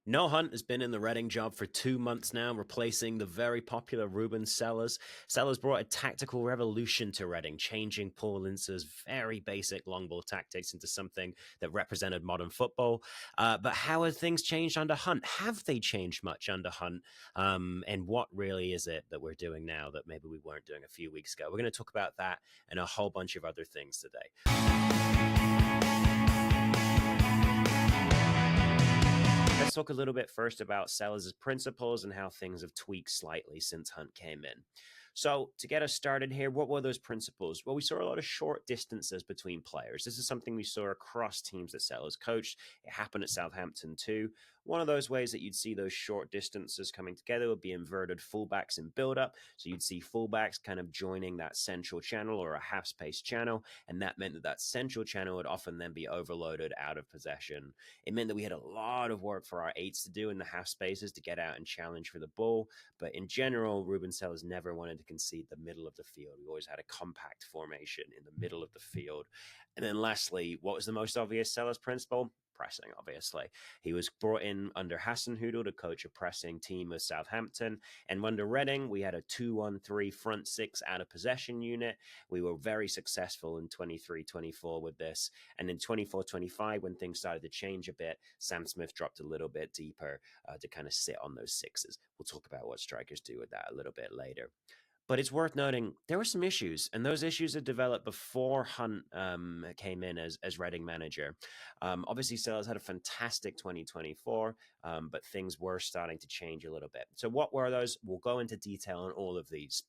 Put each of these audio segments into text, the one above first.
Noel Hunt has been in the Reading job for 2 months now, replacing the very popular Ruben Selles. Selles brought a tactical revolution to Reading, changing Paul Ince's very basic long ball tactics into something that represented modern football. But how have things changed under Hunt? Have they changed much under Hunt? And what really is it that we're doing now that maybe we weren't doing a few weeks ago? We're going to talk about that and a whole bunch of other things today. Let's talk a little bit first about Selles' principles and how things have tweaked slightly since Hunt came in. So to get us started here, what were those principles? Well, we saw a lot of short distances between players. This is something we saw across teams that Selles coached. It happened at Southampton too. One of those ways that you'd see those short distances coming together would be inverted fullbacks in build-up. So you'd see fullbacks kind of joining that central channel or a half-space channel, and that meant that that central channel would often then be overloaded out of possession. It meant that we had a lot of work for our eights to do in the half spaces to get out and challenge for the ball. But in general, Ruben Selles never wanted to concede the middle of the field. We always had a compact formation in the middle of the field. And then lastly, what was the most obvious Selles principle? Pressing, obviously. He was brought in under Hasenhüttl to coach a pressing team of Southampton. And under Reading, we had a 2-1-3 front six out of possession unit. We were very successful in 23-24 with this. And in 24-25, when things started to change a bit, Sam Smith dropped a little bit deeper to kind of sit on those sixes. We'll talk about what strikers do with that a little bit later. But it's worth noting there were some issues, and those issues had developed before Hunt came in as Reading manager. Obviously, Selles had a fantastic 2024, but things were starting to change a little bit. So what were those? We'll go into detail on all of these.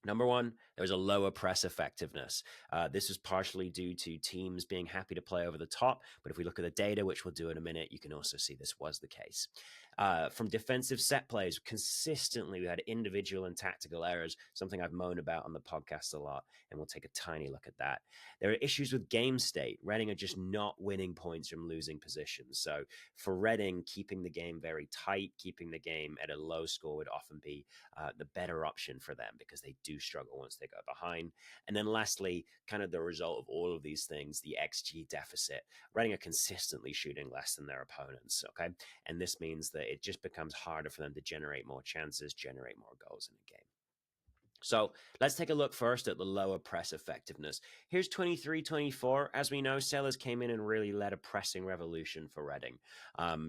Number one, there was a lower press effectiveness. This was partially due to teams being happy to play over the top. But if we look at the data, which we'll do in a minute, you can also see this was the case. From defensive set plays, consistently we had individual and tactical errors, something I've moaned about on the podcast a lot, and we'll take a tiny look at that. There are issues with game state. Reading are just not winning points from losing positions. So for Reading, keeping the game very tight, keeping the game at a low score would often be the better option for them because they do struggle once they go behind. And then lastly, kind of the result of all of these things, the XG deficit. Reading are consistently shooting less than their opponents, okay? And this means that it just becomes harder for them to generate more chances, generate more goals in a game. So let's take a look first at the lower press effectiveness. Here's 23-24. As we know, Selles came in and really led a pressing revolution for Reading.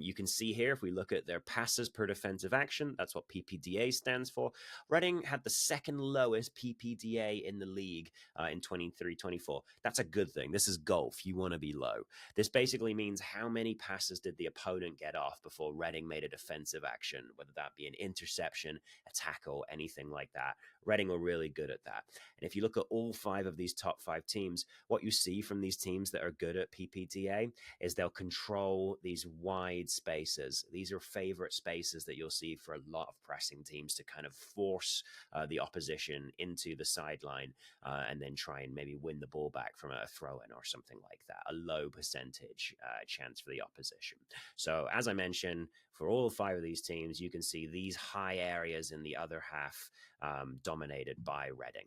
You can see here, if we look at their passes per defensive action, that's what PPDA stands for. Reading had the second lowest PPDA in the league in 23-24. That's a good thing. This is golf. You want to be low. This basically means how many passes did the opponent get off before Reading made a defensive action, whether that be an interception, a tackle, anything like that. Reading are really good at that. And if you look at all five of these top five teams, what you see from these teams that are good at PPDA is they'll control these wide spaces. These are favorite spaces that you'll see for a lot of pressing teams to kind of force the opposition into the sideline and then try and maybe win the ball back from a throw-in or something like that, a low percentage chance for the opposition. So as I mentioned, for all five of these teams, you can see these high areas in the other half dominated by Reading.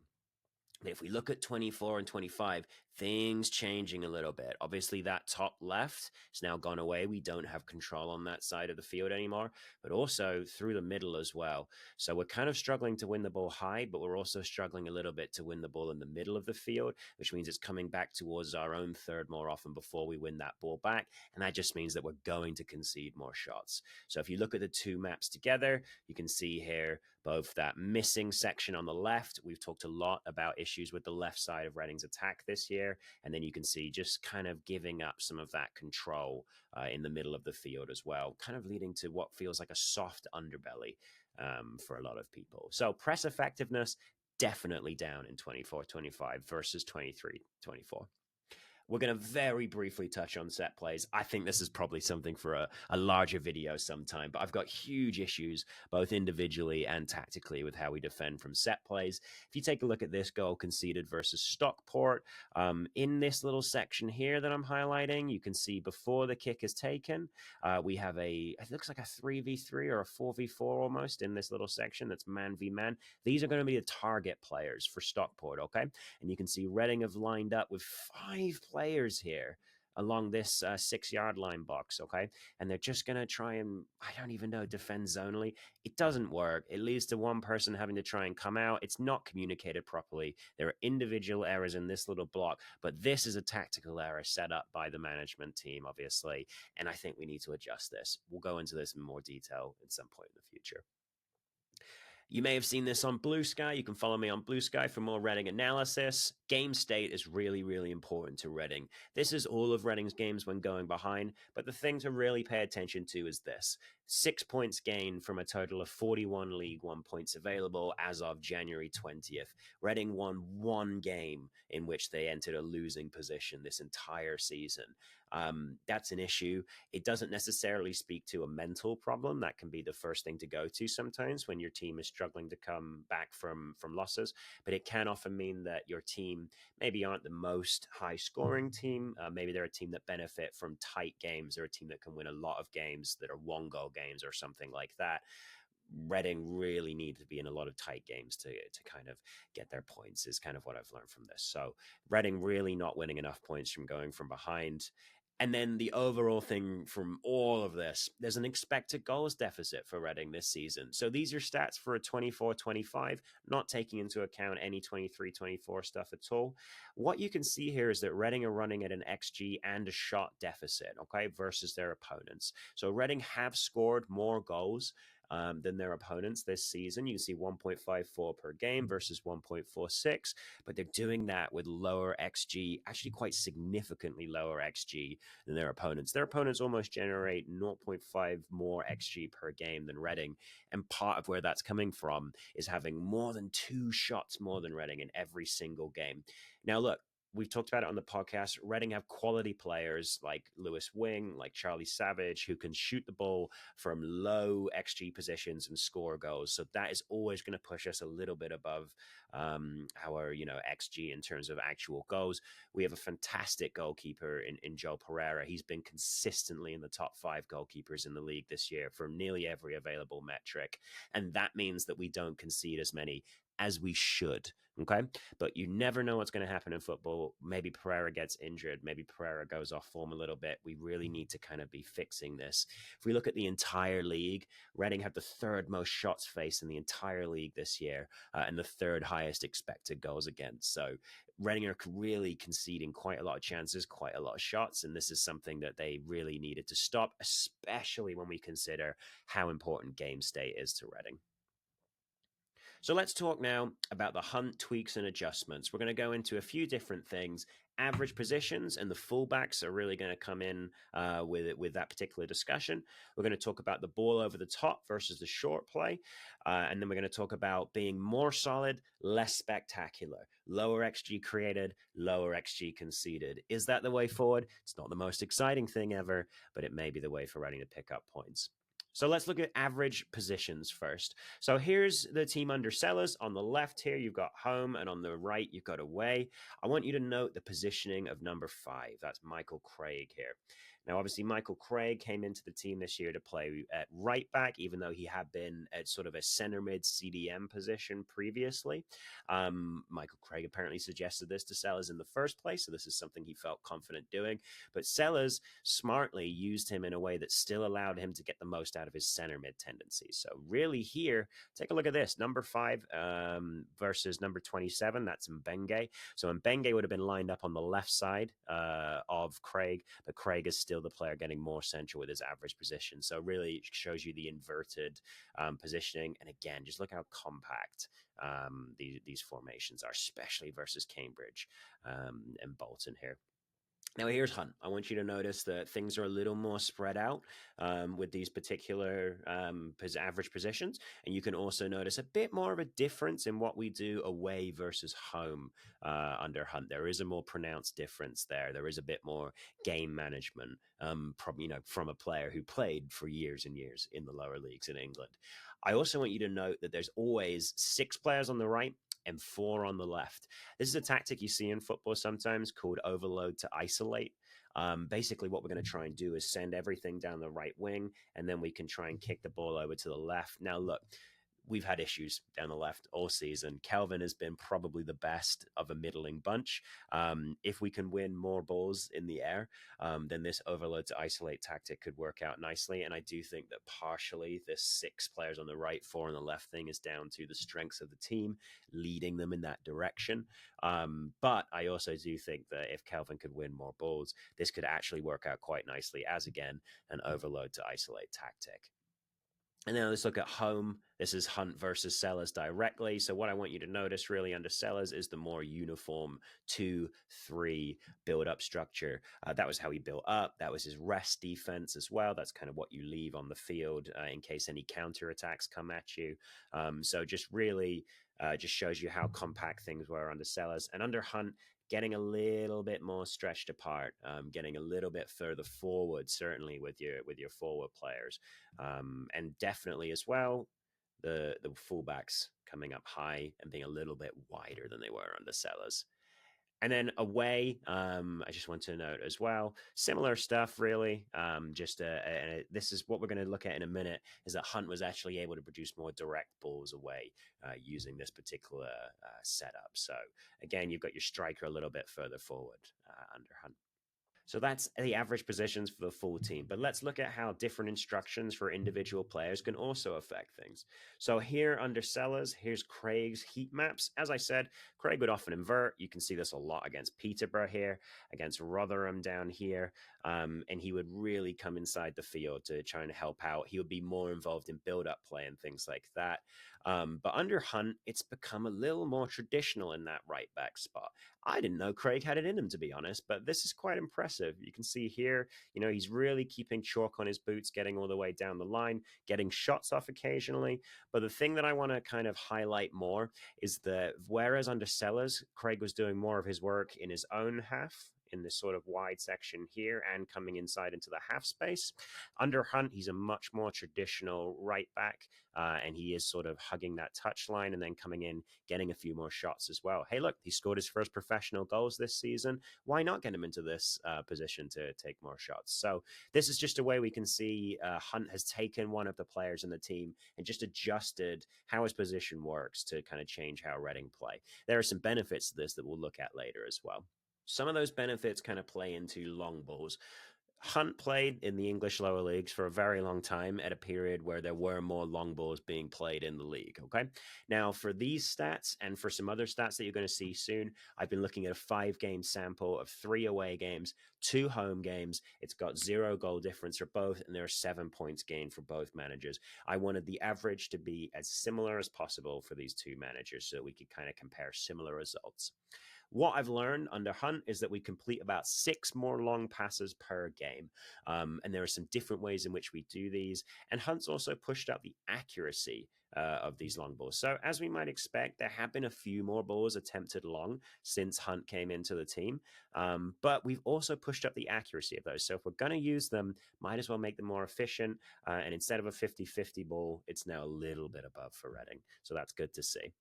If we look at 24 and 25, things changing a little bit. Obviously, that top left has now gone away. We don't have control on that side of the field anymore, but also through the middle as well. So we're kind of struggling to win the ball high, but we're also struggling a little bit to win the ball in the middle of the field, which means it's coming back towards our own third more often before we win that ball back. And that just means that we're going to concede more shots. So if you look at the two maps together, you can see here both that missing section on the left. We've talked a lot about issues with the left side of Reading's attack this year. And then you can see just kind of giving up some of that control in the middle of the field as well, kind of leading to what feels like a soft underbelly for a lot of people. So press effectiveness definitely down in 24-25 versus 23-24. We're going to very briefly touch on set plays. I think this is probably something for a larger video sometime, but I've got huge issues, both individually and tactically, with how we defend from set plays. If you take a look at this goal conceded versus Stockport, in this little section here that I'm highlighting, you can see before the kick is taken, we have it looks like a 3v3 or a 4v4 almost in this little section that's man v man. These are going to be the target players for Stockport, okay? And you can see Reading have lined up with 5 players here along this 6 yard line box, okay? And they're just going to try and, I don't even know, defend zonally. It doesn't work. It leads to one person having to try and come out. It's not communicated properly. There are individual errors in this little block, but this is a tactical error set up by the management team, obviously. And I think we need to adjust this. We'll go into this in more detail at some point in the future. You may have seen this on Bluesky. You can follow me on Bluesky for more Reading analysis. Game state is really, really important to Reading. This is all of Reading's games when going behind, but the thing to really pay attention to is this. 6 points gained from a total of 41 League One points available as of January 20th. Reading won one game in which they entered a losing position this entire season. That's an issue. It doesn't necessarily speak to a mental problem. That can be the first thing to go to sometimes when your team is struggling to come back from losses, but it can often mean that your team maybe aren't the most high scoring team. Maybe they're a team that benefit from tight games. They're a team that can win a lot of games that are 1-goal games or something like that. Reading really need to be in a lot of tight games to kind of get their points is kind of what I've learned from this. So Reading really not winning enough points from going from behind. And then the overall thing from all of this, there's an expected goals deficit for Reading this season. So these are stats for a 24-25, not taking into account any 23-24 stuff at all. What you can see here is that Reading are running at an XG and a shot deficit, okay, versus their opponents. So Reading have scored more goals than their opponents this season. You can see 1.54 per game versus 1.46, but they're doing that with lower XG, actually quite significantly lower XG than their opponents. Their opponents almost generate 0.5 more XG per game than Reading, and part of where that's coming from is having more than 2 shots more than Reading in every single game. Now, look, we've talked about it on the podcast. Reading have quality players like Lewis Wing, like Charlie Savage, who can shoot the ball from low XG positions and score goals. So that is always going to push us a little bit above our, XG in terms of actual goals. We have a fantastic goalkeeper in Joe Pereira. He's been consistently in the top 5 goalkeepers in the league this year for nearly every available metric. And that means that we don't concede as many as we should. Okay. But you never know what's going to happen in football. Maybe Pereira gets injured. Maybe Pereira goes off form a little bit. We really need to kind of be fixing this. If we look at the entire league, Reading have the 3rd most shots faced in the entire league this year, and the 3rd highest expected goals against. So Reading are really conceding quite a lot of chances, quite a lot of shots, and this is something that they really needed to stop, especially when we consider how important game state is to Reading. So let's talk now about the Hunt tweaks and adjustments. We're going to go into a few different things. Average positions and the fullbacks are really going to come in with that particular discussion. We're going to talk about the ball over the top versus the short play. And then we're going to talk about being more solid, less spectacular, lower XG created, lower XG conceded. Is that the way forward? It's not the most exciting thing ever, but it may be the way for Reading to pick up points. So let's look at average positions first. So here's the team under Selles. On the left here, you've got home, and on the right, you've got away. I want you to note the positioning of number 5. That's Michael Craig here. Now, obviously, Michael Craig came into the team this year to play at right back, even though he had been at sort of a center mid CDM position previously. Michael Craig apparently suggested this to Selles in the first place, so this is something he felt confident doing. But Selles smartly used him in a way that still allowed him to get the most out of his center mid tendencies. So really here, take a look at this. Number 5 versus number 27, that's Mbenge. So Mbenge would have been lined up on the left side of Craig, but Craig is still the player getting more central with his average position. So really shows you the inverted positioning. And again, just look how compact these formations are, especially versus Cambridge and Bolton here. Now, here's Hunt. I want you to notice that things are a little more spread out with these particular average positions. And you can also notice a bit more of a difference in what we do away versus home under Hunt. There is a more pronounced difference there. There is a bit more game management from a player who played for years and years in the lower leagues in England. I also want you to note that there's always 6 players on the right and 4 on the left. This is a tactic you see in football sometimes called overload to isolate. Basically, what we're going to try and do is send everything down the right wing, and then we can try and kick the ball over to the left. Now, look, we've had issues down the left all season. Kelvin has been probably the best of a middling bunch. If we can win more balls in the air, then this overload to isolate tactic could work out nicely. And I do think that partially this 6 players on the right, 4 on the left thing is down to the strengths of the team leading them in that direction. But I also do think that if Kelvin could win more balls, this could actually work out quite nicely as, again, an overload to isolate tactic. And now let's look at home. This is Hunt versus Selles directly. So what I want you to notice really under Selles is the more uniform 2-3 build-up structure. That was how he built up. That was his rest defense as well. That's kind of what you leave on the field in case any counterattacks come at you. So just really just shows you how compact things were under Selles. And under Hunt, getting a little bit more stretched apart, getting a little bit further forward, certainly with your forward players, and definitely as well the fullbacks coming up high and being a little bit wider than they were under Sellers. And then away, I just want to note as well, similar stuff, really. This is what we're going to look at in a minute, is that Hunt was actually able to produce more direct balls away using this particular setup. So again, you've got your striker a little bit further forward under Hunt. So that's the average positions for the full team. But let's look at how different instructions for individual players can also affect things. So here under Sellers, here's Craig's heat maps. As I said, Craig would often invert. You can see this a lot against Peterborough here, against Rotherham down here. And he would really come inside the field to try and help out. He would be more involved in build-up play and things like that. But under Hunt, it's become a little more traditional in that right back spot. I didn't know Craig had it in him, to be honest, but this is quite impressive. You can see here, he's really keeping chalk on his boots, getting all the way down the line, getting shots off occasionally. But the thing that I want to kind of highlight more is that whereas under Sellers, Craig was doing more of his work in his own half, in this sort of wide section here and coming inside into the half space. Under Hunt, he's a much more traditional right back, and he is sort of hugging that touch line and then coming in, getting a few more shots as well. Hey, look, he scored his first professional goals this season. Why not get him into this position to take more shots? So this is just a way we can see Hunt has taken one of the players in the team and just adjusted how his position works to kind of change how Reading play. There are some benefits to this that we'll look at later as well. Some of those benefits kind of play into long balls. Hunt played in the English lower leagues for a very long time at a period where there were more long balls being played in the league. Okay. Now, for these stats and for some other stats that you're going to see soon, I've been looking at a 5-game sample of 3 away games, 2 home games. It's got 0 goal difference for both, and there are 7 points gained for both managers. I wanted the average to be as similar as possible for these 2 managers so that we could kind of compare similar results. What I've learned under Hunt is that we complete about 6 more long passes per game. And there are some different ways in which we do these. And Hunt's also pushed up the accuracy of these long balls. So as we might expect, there have been a few more balls attempted long since Hunt came into the team. But we've also pushed up the accuracy of those. So if we're going to use them, might as well make them more efficient. And instead of a 50-50 ball, it's now a little bit above for Reading. So that's good to see.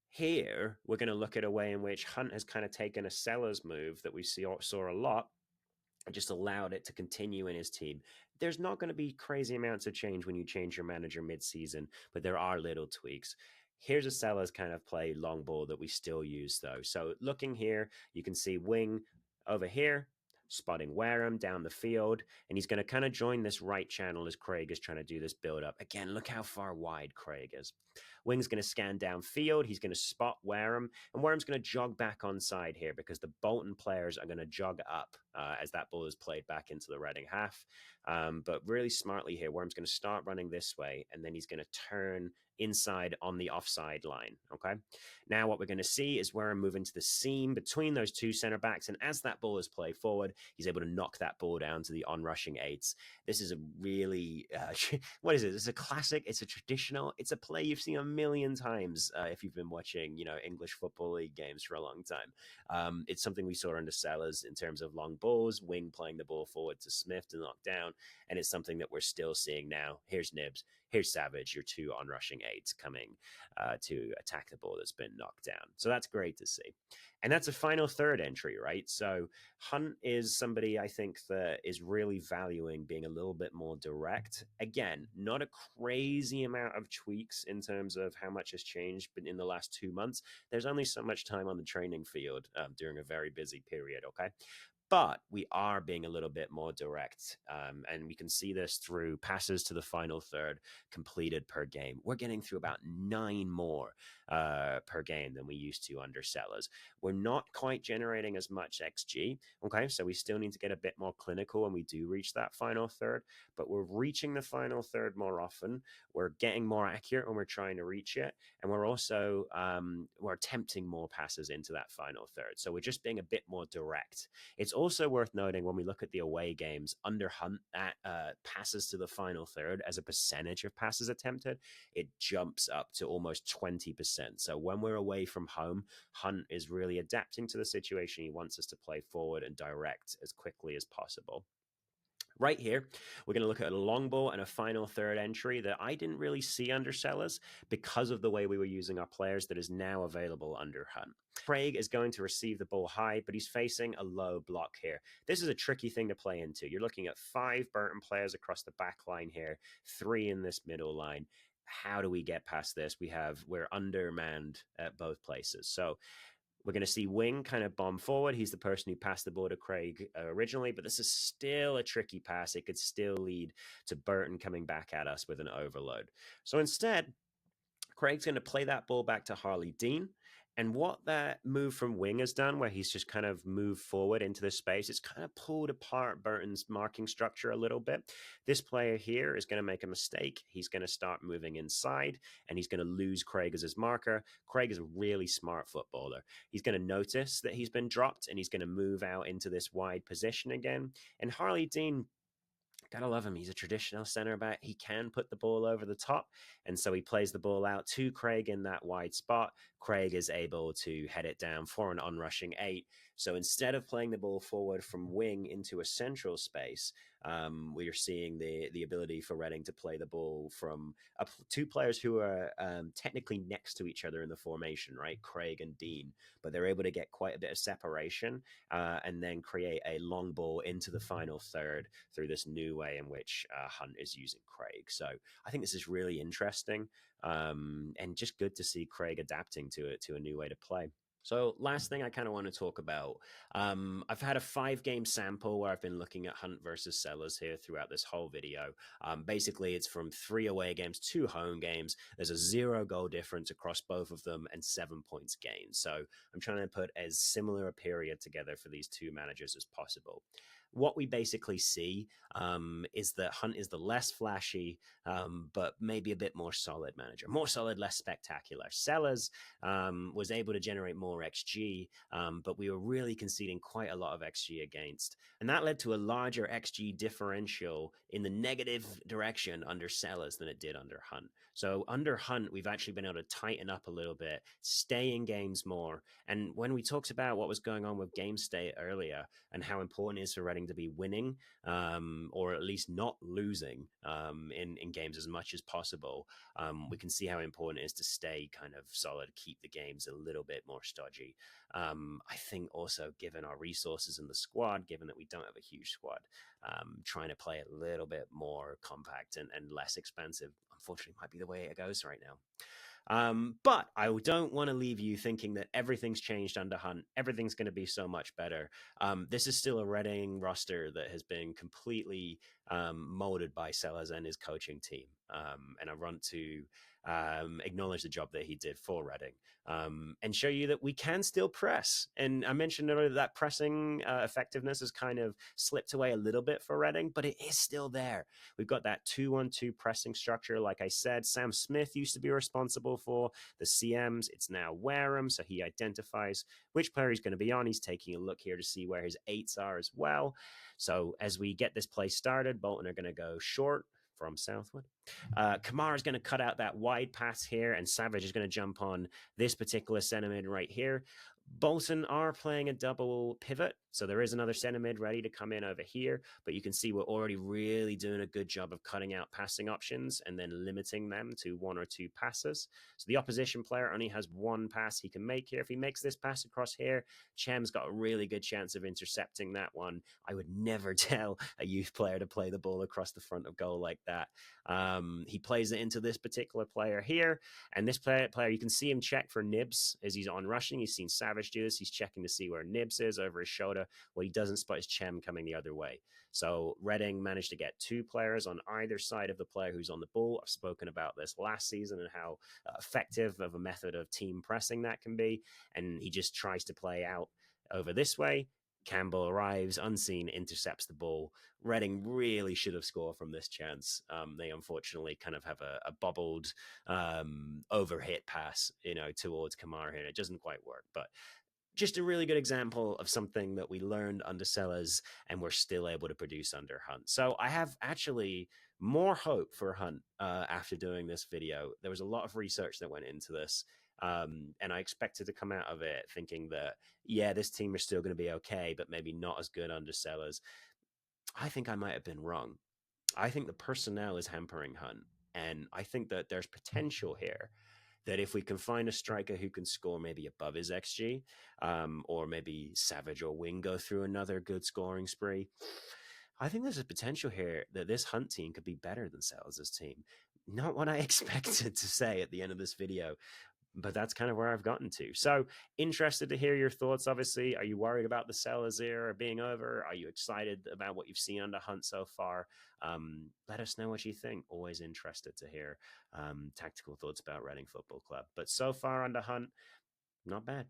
Here, we're going to look at a way in which Hunt has kind of taken a seller's move that we saw a lot and just allowed it to continue in his team. There's not going to be crazy amounts of change when you change your manager mid-season, but there are little tweaks. Here's a seller's kind of play long ball that we still use, though. So looking here, you can see Wing over here, spotting Wareham down the field, and he's going to kind of join this right channel as Craig is trying to do this build-up. Again, look how far wide Craig is. Wing's going to scan downfield. He's going to spot Wareham, and Wareham's going to jog back onside here because the Bolton players are going to jog up as that ball is played back into the Reading half. But really smartly here, Wareham's going to start running this way, and then he's going to turn inside on the offside line. Okay. Now what we're going to see is Wareham move into the seam between those 2 center backs, and as that ball is played forward, he's able to knock that ball down to the on-rushing 8s. This is a really what is it? It's a classic. It's a traditional. It's a play you've seen a million times if you've been watching, English Football League games for a long time. It's something we saw under Sellers in terms of long balls, Wing playing the ball forward to Smith to knock down, and it's something that we're still seeing now. Here's Nibs, here's Savage, your two on-rushing eights coming to attack the ball that's been knocked down. So that's great to see. And that's a final third entry, right? So Hunt is somebody I think that is really valuing being a little bit more direct. Again, not a crazy amount of tweaks in terms of how much has changed in the last 2 months. There's only so much time on the training field during a very busy period, okay? But we are being a little bit more direct. And we can see this through passes to the final third completed per game. We're getting through about 9 more per game than we used to under Sellers. We're not quite generating as much XG. Okay, so we still need to get a bit more clinical when we do reach that final third, but we're reaching the final third more often. We're getting more accurate when we're trying to reach it. And we're also we're attempting more passes into that final third. So we're just being a bit more direct. It's also worth noting when we look at the away games under Hunt at passes to the final third as a percentage of passes attempted, it jumps up to almost 20%. So when we're away from home, Hunt is really adapting to the situation. He wants us to play forward and direct as quickly as possible. Right here, we're going to look at a long ball and a final third entry that I didn't really see under Sellers because of the way we were using our players that is now available under Hunt. Craig is going to receive the ball high, but he's facing a low block here. This is a tricky thing to play into. You're looking at 5 Burton players across the back line here, 3 in this middle line. How do we get past this? We're undermanned at both places. So we're going to see Wing kind of bomb forward. He's the person who passed the ball to Craig originally, but this is still a tricky pass. It could still lead to Burton coming back at us with an overload. So instead, Craig's going to play that ball back to Harley Dean. And what that move from Wing has done, where he's just kind of moved forward into the space, it's kind of pulled apart Burton's marking structure a little bit. This player here is going to make a mistake. He's going to start moving inside, and he's going to lose Craig as his marker. Craig is a really smart footballer. He's going to notice that he's been dropped, and he's going to move out into this wide position again. And Harley Dean, gotta love him. He's a traditional center back. He can put the ball over the top. And so he plays the ball out to Craig in that wide spot. Craig is able to head it down for an onrushing 8. So instead of playing the ball forward from wing into a central space, we are seeing the ability for Reading to play the ball from 2 players who are technically next to each other in the formation, right? Craig and Dean, but they're able to get quite a bit of separation and then create a long ball into the final third through this new way in which Hunt is using Craig. So I think this is really interesting and just good to see Craig adapting to a new way to play. So last thing I kind of want to talk about, I've had a 5-game sample where I've been looking at Hunt versus Sellers here throughout this whole video. Basically, it's from 3 away games, 2 home games. There's a 0 goal difference across both of them and 7 points gained. So I'm trying to put as similar a period together for these 2 managers as possible. What we basically see is that Hunt is the less flashy, but maybe a bit more solid manager. More solid, less spectacular. Sellers was able to generate more XG, but we were really conceding quite a lot of XG against. And that led to a larger XG differential in the negative direction under Sellers than it did under Hunt. So under Hunt, we've actually been able to tighten up a little bit, stay in games more. And when we talked about what was going on with game state earlier and how important it is for Reading to be winning or at least not losing in games as much as possible, we can see how important it is to stay kind of solid, keep the games a little bit more stodgy. I think also given our resources in the squad, given that we don't have a huge squad, trying to play a little bit more compact and less expensive, unfortunately, might be the way it goes right now. But I don't want to leave you thinking that everything's changed under Hunt. Everything's going to be so much better. This is still a Reading roster that has been completely molded by Sellers and his coaching team. And I want to acknowledge the job that he did for Reading and show you that we can still press. And I mentioned earlier that pressing effectiveness has kind of slipped away a little bit for Reading, but it is still there. We've got that 2-1-2 pressing structure. Like I said, Sam Smith used to be responsible for the CMs. It's now Wareham, so he identifies which player he's going to be on. He's taking a look here to see where his 8s are as well. So as we get this play started, Bolton are going to go short from Southwood. Kamara's going to cut out that wide pass here, and Savage is going to jump on this particular centre mid right here. Bolton are playing a double pivot, so there is another centre mid ready to come in over here, but you can see we're already really doing a good job of cutting out passing options and then limiting them to one or two passes. So the opposition player only has one pass he can make here. If he makes this pass across here, Chem's got a really good chance of intercepting that one. I would never tell a youth player to play the ball across the front of goal like that. He plays it into this particular player here, and this player, you can see him check for nibs as he's on rushing. He's seen Savage do this. He's checking to see where nibs is over his shoulder. What he doesn't spot is Chem coming the other way. So Reading managed to get two players on either side of the player who's on the ball. I've spoken about this last season and how effective of a method of team pressing that can be. And he just tries to play out over this way. Campbell arrives unseen, intercepts the ball. Reading really should have scored from this chance. They unfortunately kind of have a bobbled, overhit pass, towards Kamara here. It doesn't quite work, but just a really good example of something that we learned under Sellers and we're still able to produce under Hunt. So I have actually more hope for Hunt after doing this video. There was a lot of research that went into this. And I expected to come out of it thinking that, yeah, this team is still going to be okay, but maybe not as good under Sellers. I think I might have been wrong. I think the personnel is hampering Hunt. And I think that there's potential here that if we can find a striker who can score maybe above his XG, or maybe Savage or Wing go through another good scoring spree, I think there's a potential here that this Hunt team could be better than Sellers' team. Not what I expected to say at the end of this video, but that's kind of where I've gotten to. So interested to hear your thoughts. Obviously, are you worried about the Sellers era being over? Are you excited about what you've seen under Hunt so far? Let us know what you think. Always interested to hear tactical thoughts about Reading Football Club. But so far under Hunt, not bad.